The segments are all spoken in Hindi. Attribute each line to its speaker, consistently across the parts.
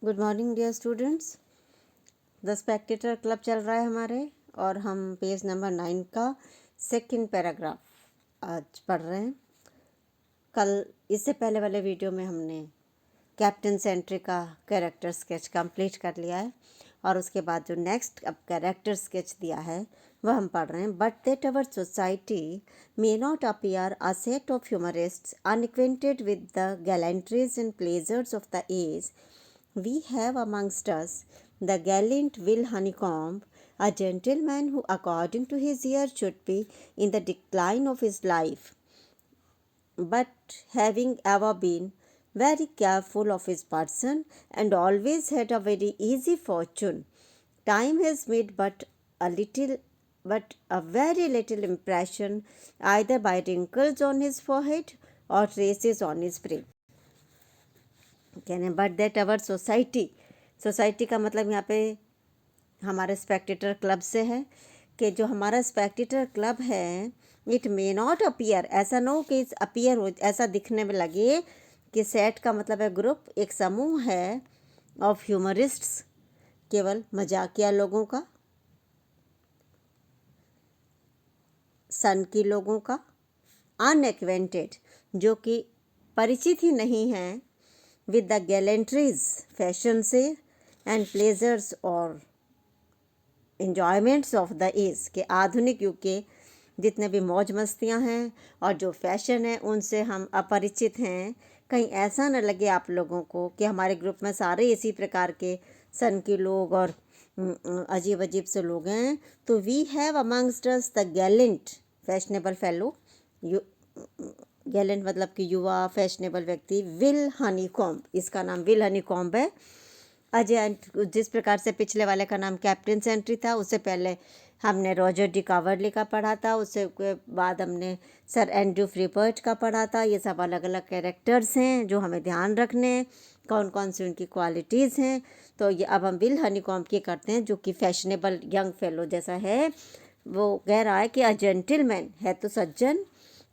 Speaker 1: Good morning dear students. The spectator club चल रहा है हमारे और हम पेज नंबर 9 का सेकंड पैराग्राफ आज पढ़ रहे हैं। कल इससे पहले वाले वीडियो में हमने कैप्टन सेंट्री का कैरेक्टर स्केच कंप्लीट कर लिया है और उसके बाद जो नेक्स्ट अब कैरेक्टर स्केच दिया है वह हम पढ़ रहे हैं। But that our society may not appear a set of humourists unacquainted with the gallantries and pleasures of the age. We have amongst us the gallant Will Honeycomb, a gentleman who, according to his years, should be in the decline of his life, but having ever been very careful of his person and always had a very easy fortune, time has made but a very little impression either by wrinkles on his forehead or traces on his frame. कहने बट दैट अवर सोसाइटी का मतलब यहाँ पे हमारे स्पेक्टेटर क्लब से है कि जो हमारा स्पेक्टेटर क्लब है इट मे नॉट अपीयर, ऐसा ना हो कि अपीयर हो ऐसा दिखने में लगे कि सेट का मतलब है ग्रुप, एक समूह है ऑफ ह्यूमरिस्ट्स, केवल मजाकिया लोगों का, सनकी लोगों का, अनएक्वेंटेड जो कि परिचित ही नहीं हैं with the gallantries फैशन से and pleasures और enjoyments of the age के आधुनिक युग के जितने भी मौज मस्तियाँ हैं और जो फैशन है उनसे हम अपरिचित हैं। कहीं ऐसा न लगे आप लोगों को कि हमारे ग्रुप में सारे इसी प्रकार के सन के लोग और अजीब अजीब से लोग हैं। तो we have amongst us the gallant fashionable fellow, gallant मतलब कि युवा फैशनेबल व्यक्ति, विल हनीकॉम्ब, इसका नाम विल हनीकॉम्ब है। अजय, जिस प्रकार से पिछले वाले का नाम कैप्टन सेंट्री था, उससे पहले हमने रॉजर डी कावर्ली का पढ़ा था, उससे बाद हमने सर एंड्रू फ्रीपर्ट का पढ़ा था। ये सब अलग अलग कैरेक्टर्स हैं जो हमें ध्यान रखने हैं, कौन कौन सी उनकी क्वालिटीज़ हैं। तो ये अब हम विल हनीकॉम्ब की करते हैं जो कि फैशनेबल यंग फेलो जैसा है। वो कह रहा है कि अ जेंटलमैन है तो सज्जन,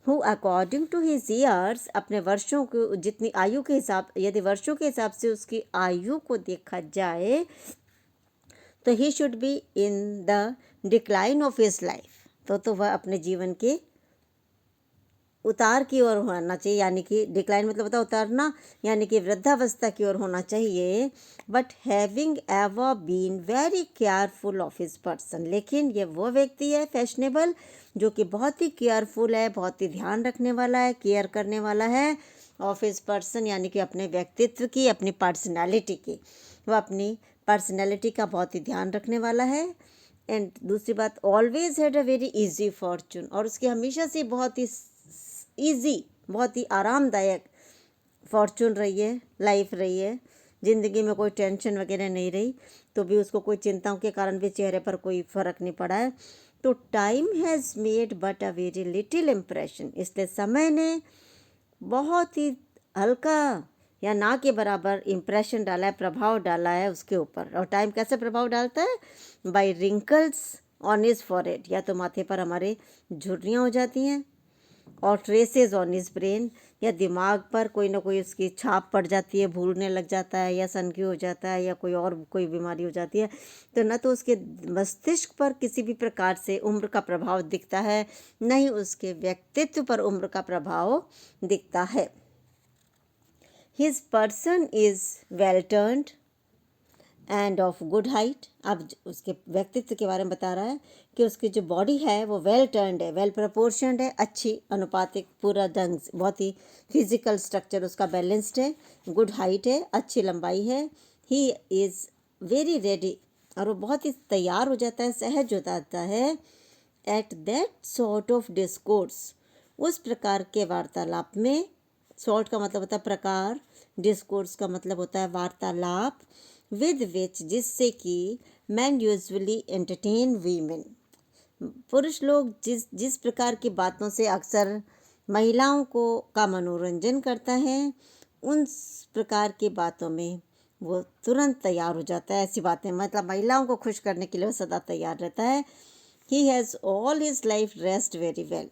Speaker 1: who according to his years, अपने वर्षों को जितनी आयु के हिसाब, यदि वर्षों के हिसाब से उसकी आयु को देखा जाए तो he should be in the decline of his life, तो वह अपने जीवन के उतार की ओर होना चाहिए, यानी कि डिक्लाइन मतलब होता है उतारना, यानी कि वृद्धावस्था की ओर होना चाहिए। But having ever been very careful of his person, लेकिन ये वो व्यक्ति है फैशनेबल जो कि बहुत ही केयरफुल है, बहुत ही ध्यान रखने वाला है, केयर करने वाला है ऑफ हिज पर्सन, यानी कि अपने व्यक्तित्व की, अपनी पर्सनैलिटी की, वह अपनी पर्सनैलिटी का बहुत ही ध्यान रखने वाला है। एंड दूसरी बात, always had a very easy Fortune, और उसकी हमेशा से बहुत ही ईजी, बहुत ही आरामदायक फॉर्चून रही है, लाइफ रही है, ज़िंदगी में कोई टेंशन वगैरह नहीं रही, तो भी उसको कोई चिंताओं के कारण भी चेहरे पर कोई फ़र्क नहीं पड़ा है। तो time has made but a very little impression, इसलिए समय ने बहुत ही हल्का या ना के बराबर इम्प्रेशन डाला है, प्रभाव डाला है उसके ऊपर। और टाइम कैसे प्रभाव डालता है? By wrinkles on his forehead, या तो माथे पर हमारे झुर्रियाँ हो जाती हैं, और ट्रेसेस ऑन हिज ब्रेन, या दिमाग पर कोई ना कोई उसकी छाप पड़ जाती है, भूलने लग जाता है, या सनकी हो जाता है, या कोई बीमारी हो जाती है। तो न तो उसके मस्तिष्क पर किसी भी प्रकार से उम्र का प्रभाव दिखता है, न ही उसके व्यक्तित्व पर उम्र का प्रभाव दिखता है। His person is well turned end of good height, अब उसके व्यक्तित्व के बारे में बता रहा है कि उसकी जो बॉडी है वो वेल टर्न्ड है, वेल प्रोपोर्शनड है, अच्छी अनुपातिक, पूरा ढंग से, बहुत ही फिजिकल स्ट्रक्चर उसका बैलेंस्ड है, गुड हाइट है, अच्छी लंबाई है। ही इज़ वेरी रेडी, और वो बहुत ही तैयार हो जाता है, सहज हो जाता है। At that sort of discourse, उस प्रकार के वार्तालाप में, सॉर्ट का मतलब होता है प्रकार, डिस्कोर्स का मतलब होता है वार्तालाप, विद विच जिससे कि मैन यूजुअली एंटरटेन वीमेन, पुरुष लोग जिस प्रकार की बातों से अक्सर महिलाओं का मनोरंजन करता है, उन प्रकार की बातों में वो तुरंत तैयार हो जाता है। ऐसी बातें मतलब महिलाओं को खुश करने के लिए वो सदा तैयार रहता है। He has all his life rest very well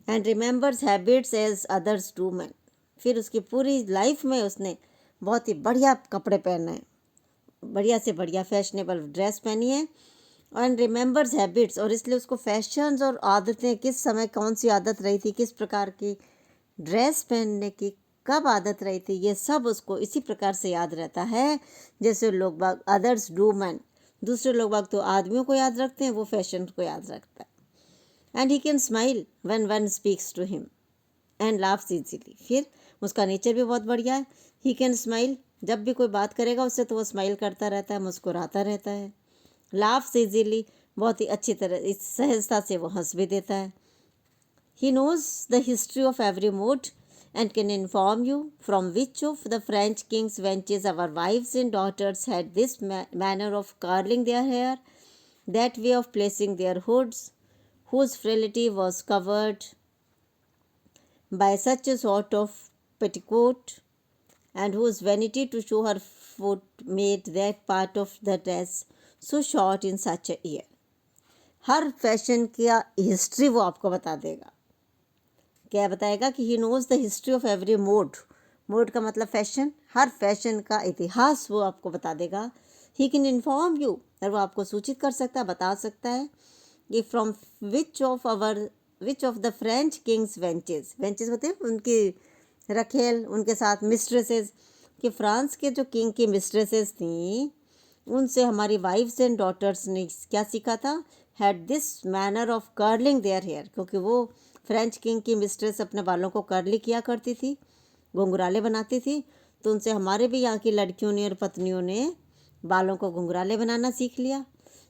Speaker 1: and remembers habits as others do man, फिर उसकी पूरी लाइफ में उसने बहुत ही बढ़िया कपड़े पहने, बढ़िया से बढ़िया फैशनेबल ड्रेस पहनी है। एंड रिमेंबर्स हैबिट्स, और इसलिए उसको फैशंस और आदतें, किस समय कौन सी आदत रही थी, किस प्रकार की ड्रेस पहनने की कब आदत रही थी, ये सब उसको इसी प्रकार से याद रहता है जैसे लोग बाग अदर्स डू मैन, दूसरे लोग बाग तो आदमियों को याद रखते हैं, वो फैशन को याद रखता है। And he can smile when one speaks to him and laughs easily, फिर उसका नेचर भी बहुत बढ़िया है। ही कैन स्माइल, जब भी कोई बात करेगा उससे तो वो स्माइल करता रहता है, मुस्कुराता रहता है। लाफ्स इजीली, बहुत ही अच्छी तरह, इस सहजता से वो हंस भी देता है। He knows the history of every mode and can inform you from which of the French king's benches our wives and daughters had this manner of curling their hair, that way of placing their hoods, whose frailty was covered by such a sort of petticoat, and whose vanity to show her foot made that part of the dress so short in such a year. Her fashion का हिस्ट्री वो आपको बता देगा। क्या बताएगा कि he knows the history of every mode, mode का मतलब फैशन, हर फैशन का इतिहास वो आपको बता देगा। ही कैन इन्फॉर्म यू, और वो आपको सूचित कर सकता है, बता सकता है कि from which of the French kings wenches, wenches होते हैं उनकी रखेल, उनके साथ मिस्ट्रेसेस, कि फ्रांस के जो किंग की मिस्ट्रेसेस थी उनसे हमारी वाइफ्स एंड डॉटर्स ने क्या सीखा था, had this manner of curling their hair, क्योंकि वो फ्रेंच किंग की मिस्ट्रेस अपने बालों को कर्ली किया करती थी, घुंघराले बनाती थी, तो उनसे हमारे भी यहाँ की लड़कियों ने और पत्नियों ने बालों को घुंघराले बनाना सीख लिया।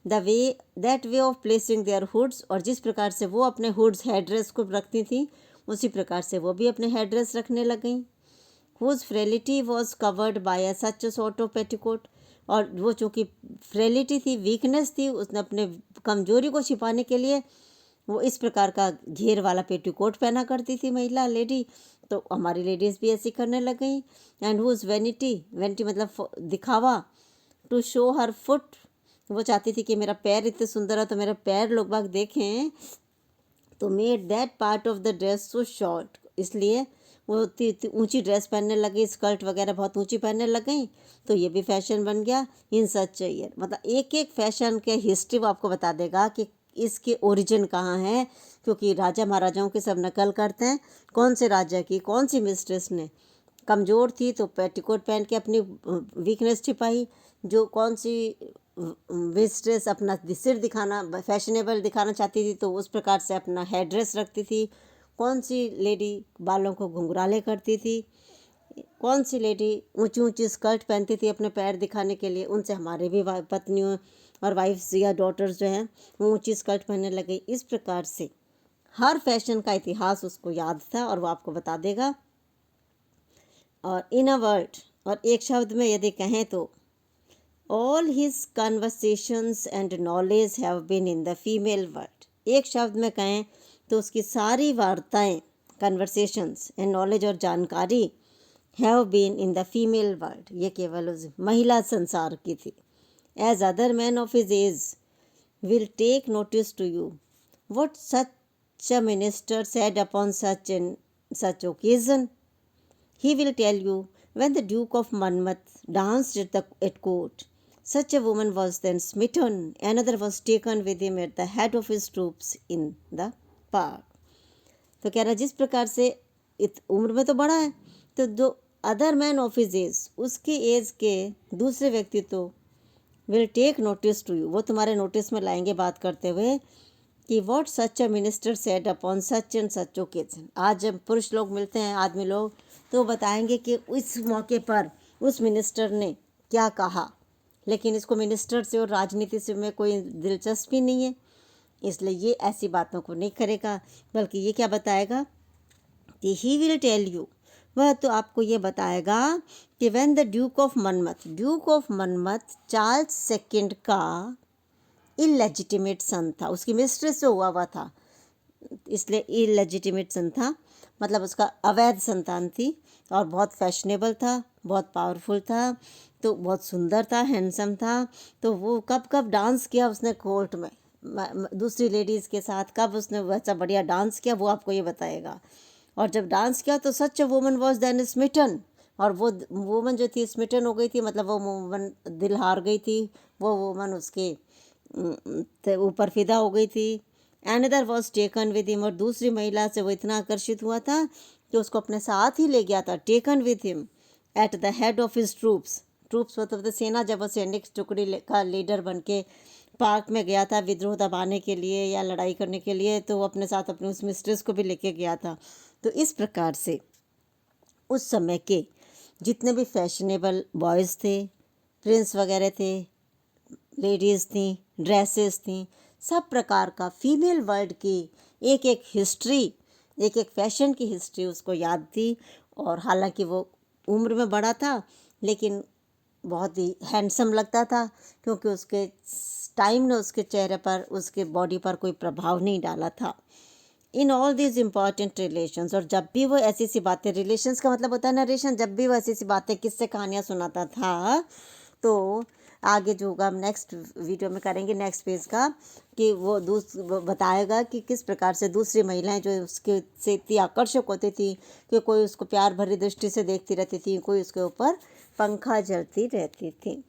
Speaker 1: That way of placing their hoods, और जिस प्रकार से वो अपने हुड्स हेड ड्रेस को रखती थी उसी प्रकार से वो भी अपने हेड ड्रेस रखने लग गई। Whose frailty was covered by a such sort of petticoat, और वो चूँकि फ्रेलिटी थी, वीकनेस थी, उसने अपने कमजोरी को छिपाने के लिए वो इस प्रकार का घेर वाला पेटीकोट पहना करती थी महिला लेडी, तो हमारी लेडीज़ भी ऐसी करने लग गई। एंड हुज वेनिटी, वेनिटी मतलब दिखावा, टू शो हर फुट, वो चाहती थी कि मेरा पैर इतने सुंदर है तो मेरा पैर लोग बाग देखें, तो made that part of the dress so short, इसलिए वो ऊंची ड्रेस पहनने लगी, स्कर्ट वगैरह बहुत ऊंची पहनने लग गई, तो ये भी फैशन बन गया। इन सच ईयर, मतलब एक एक फैशन के हिस्ट्री वो आपको बता देगा कि इसके ओरिजिन कहाँ है, क्योंकि राजा महाराजाओं की सब नकल करते हैं, कौन से राजा की कौन सी मिस्ट्रेस ने कमज़ोर थी तो पेटीकोट पहन के अपनी वीकनेस छिपाई, जो कौन सी मिस्ट्रेस अपना सिर दिखाना, फैशनेबल दिखाना चाहती थी तो उस प्रकार से अपना हेड ड्रेस रखती थी, कौन सी लेडी बालों को घुंघराले करती थी, कौन सी लेडी ऊंची ऊंची स्कर्ट पहनती थी अपने पैर दिखाने के लिए, उनसे हमारे भी पत्नियों और वाइफ्स या डॉटर्स जो हैं वो ऊंची स्कर्ट पहनने लग गई। इस प्रकार से हर फैशन का इतिहास उसको याद था और वो आपको बता देगा। और इन अ वर्ड, और एक शब्द में यदि कहें तो all his conversations and knowledge have been in the female world, एक शब्द में कहें तो उसकी सारी वार्ताएं, कन्वर्सेशंस एंड नॉलेज और जानकारी have been in the female world, ये केवल उस महिला संसार की थी। As other men of his age will take notice to you, what such a minister said upon such occasion. He will tell you, when the Duke of Monmouth danced at court, such a woman was then smitten, another was taken with him at the head of his troops in the park. तो कह रहा जिस प्रकार से उम्र में तो बड़ा है, तो जो other man of his age, उसके एज के दूसरे व्यक्ति तो will take notice to you, वो तुम्हारे नोटिस में लाएंगे बात करते हुए कि what such a minister said upon such and such occasion. आज जब पुरुष लोग मिलते हैं, आदमी लोग, तो बताएंगे कि उस मौके पर उस मिनिस्टर ने क्या कहा, लेकिन इसको मिनिस्टर से और राजनीति से में कोई दिलचस्पी नहीं है, इसलिए ये ऐसी बातों को नहीं करेगा, बल्कि ये क्या बताएगा कि ही विल टेल यू, वह तो आपको ये बताएगा कि when the Duke of Manmath, Duke of Manmath Charles second का इलेजिटिमेट सन था, उसकी मिस्ट्रेस जो हुआ था, इसलिए इलेजिटिमेट सन था, मतलब उसका अवैध संतान थी, और बहुत फैशनेबल था, बहुत पावरफुल था, तो बहुत सुंदर था, हैंडसम था, तो वो कब कब डांस किया उसने कोर्ट में दूसरी लेडीज़ के साथ, कब उसने वैसा बढ़िया डांस किया वो आपको ये बताएगा। और जब डांस किया तो such a woman was then smitten, और वो वुमन जो थी स्मिटन हो गई थी, मतलब वो वुमन दिल हार गई थी, वो वुमन उसके ऊपर फिदा हो गई थी। Another was taken with him, और दूसरी महिला से वो इतना आकर्षित हुआ था कि उसको अपने साथ ही ले गया था, taken with him at the head of his troops. Troops मतलब सेना, जब वो सैनिक टुकड़ी का लीडर बन के पार्क में गया था विद्रोह दबाने के लिए या लड़ाई करने के लिए, तो वो अपने साथ अपनी उस मिस्ट्रेस को भी लेके गया था। तो इस प्रकार से उस समय के जितने भी फैशनेबल बॉयज़ थे, प्रिंस वगैरह थे, लेडीज़ थी, ड्रेसेस थी, सब प्रकार का फीमेल वर्ल्ड की एक एक हिस्ट्री, एक एक फैशन की हिस्ट्री उसको याद थी। और हालांकि वो उम्र में बड़ा था, लेकिन बहुत ही हैंडसम लगता था, क्योंकि उसके टाइम ने उसके चेहरे पर, उसके बॉडी पर कोई प्रभाव नहीं डाला था। In all these important relations, और जब भी वो ऐसी सी बातें, रिलेशंस का मतलब होता है नरेशन, जब भी वो ऐसी सी बातें, किससे कहानियाँ सुनाता था, तो आगे जो होगा हम नेक्स्ट वीडियो में करेंगे, नेक्स्ट पेज का, कि वो बताएगा कि किस प्रकार से दूसरी महिलाएं जो उसके से इतनी आकर्षक होती थी कि कोई उसको प्यार भरी दृष्टि से देखती रहती थी, कोई उसके ऊपर पंखा जलती रहती थी।